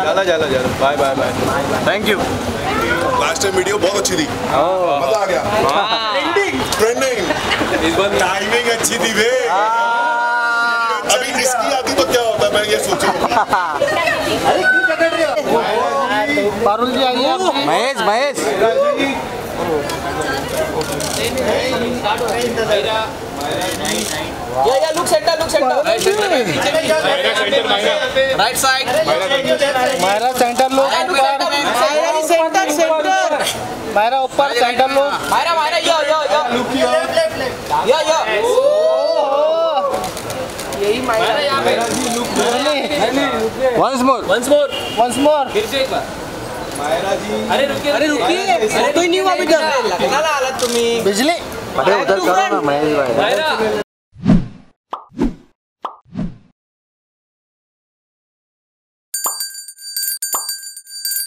चलो चलो चलो, bye bye bye, thank you. Last time video बहुत अच्छी थी, मजा आ गया। ट्रेंडिंग टाइमिंग अच्छी थी वे। अभी इसकी आती तो क्या होता, मैं ये सोचूं। पारुल जी आइए आप। महेश महेश या look centre right side Myra centre लो, मायरा ऊपर सेंटर लो, मायरा यो यही मायरा यहाँ पे। वंस मोर फिर से एक बार। अरे रुकिए तो ही नहीं हुआ बेटा, लगना हालत तुम्ही बिजली अरे उधर करो ना महेश भाई।